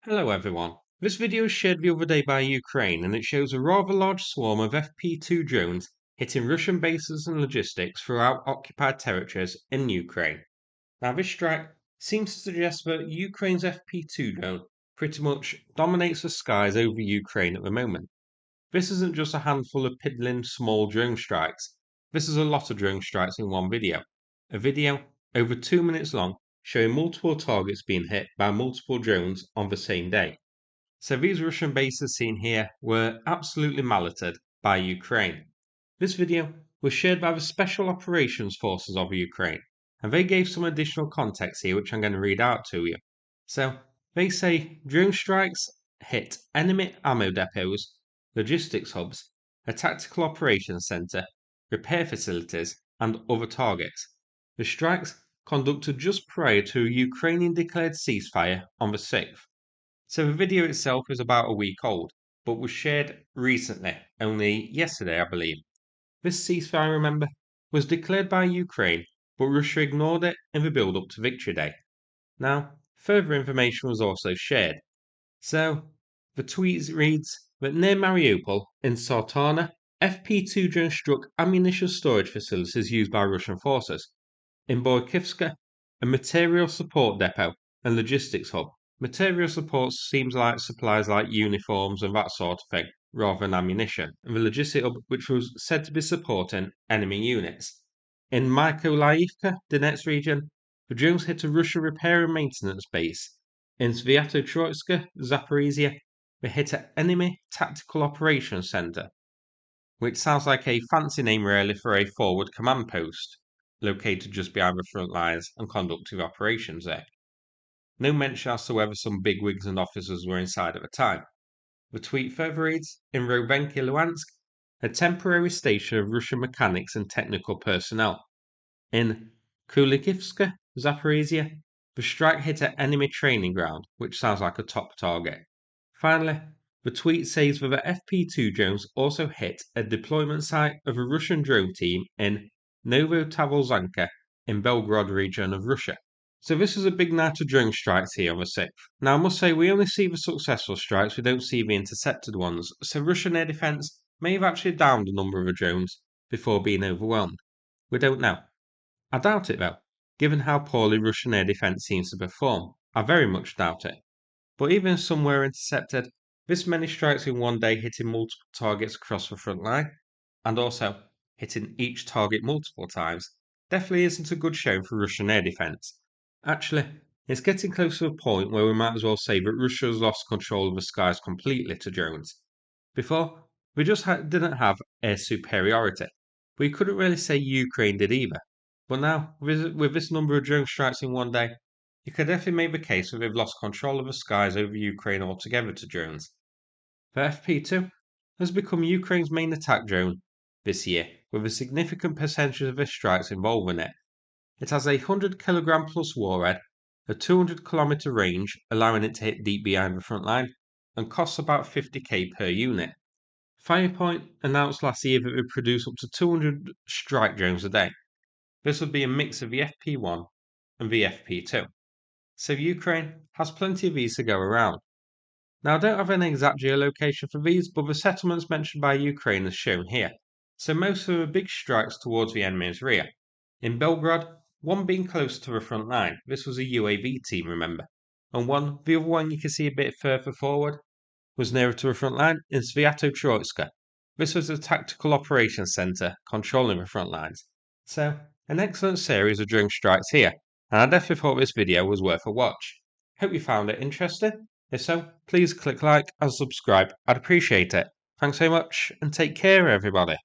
Hello everyone. This video was shared the other day by Ukraine and it shows a rather large swarm of FP-2 drones hitting Russian bases and logistics throughout occupied territories in Ukraine. Now this strike seems to suggest that Ukraine's FP-2 drone pretty much dominates the skies over Ukraine at the moment. This isn't just a handful of piddling small drone strikes. This is a lot of drone strikes in one video. A video over 2 minutes long showing multiple targets being hit by multiple drones on the same day. So these Russian bases seen here were absolutely malleted by Ukraine. This video was shared by the Special Operations Forces of Ukraine, and they gave some additional context here which I'm going to read out to you. So they say drone strikes hit enemy ammo depots, logistics hubs, a tactical operations centre, repair facilities, and other targets. The strikes conducted just prior to a Ukrainian declared ceasefire on the 6th. So the video itself is about a week old, but was shared recently, only yesterday, I believe. This ceasefire, remember, was declared by Ukraine, but Russia ignored it in the build up to Victory Day. Now, further information was also shared. So, the tweet reads that near Mariupol, in Sartana, FP-2 drones struck ammunition storage facilities used by Russian forces. In Boykivska, a material support depot and logistics hub. Material support seems like supplies like uniforms and that sort of thing, rather than ammunition, and the logistic hub which was said to be supporting enemy units. In Mykolaiivka, Donetsk region, the drones hit a Russian repair and maintenance base. In Zaporizhzhia, Zaporizhzhia, they hit an enemy tactical operations center, which sounds like a fancy name really for a forward command post, located just behind the front lines and conducting operations there. No mention as to whether some bigwigs and officers were inside at the time. The tweet further reads, in Rovenki, Luhansk, a temporary station of Russian mechanics and technical personnel. In Kulikivska, Zaporizhzhia, the strike hit an enemy training ground, which sounds like a top target. Finally, the tweet says that the FP-2 drones also hit a deployment site of a Russian drone team in Novotavolzhanka in Belgorod region of Russia. So this is a big night of drone strikes here on the 6th. Now I must say we only see the successful strikes, we don't see the intercepted ones, so Russian air defence may have actually downed a number of the drones before being overwhelmed. We don't know. I doubt it though, given how poorly Russian air defence seems to perform. I very much doubt it. But even if some were intercepted, this many strikes in one day hitting multiple targets across the front line, and also hitting each target multiple times, definitely isn't a good showing for Russian air defence. Actually, it's getting close to a point where we might as well say that Russia has lost control of the skies completely to drones. Before, we just didn't have air superiority. We couldn't really say Ukraine did either. But now, with this number of drone strikes in one day, you could definitely make the case that they've lost control of the skies over Ukraine altogether to drones. The FP-2 has become Ukraine's main attack drone this year, with a significant percentage of its strikes involving it. It has a 100 kg plus warhead, a 200 km range, allowing it to hit deep behind the front line, and costs about 50k per unit. Firepoint announced last year that it would produce up to 200 strike drones a day. This would be a mix of the FP-1 and the FP-2. So Ukraine has plenty of these to go around. Now I don't have an exact geolocation for these, but the settlements mentioned by Ukraine is shown here. So most of them are big strikes towards the enemy's rear. In Belgrade, one being close to the front line, this was a UAV team, remember, and the other one you can see a bit further forward, was nearer to the front line in Sviatotroitska. This was a tactical operations centre controlling the front lines. So, an excellent series of drone strikes here, and I definitely thought this video was worth a watch. Hope you found it interesting. If so, please click like and subscribe. I'd appreciate it. Thanks so much, and take care, everybody.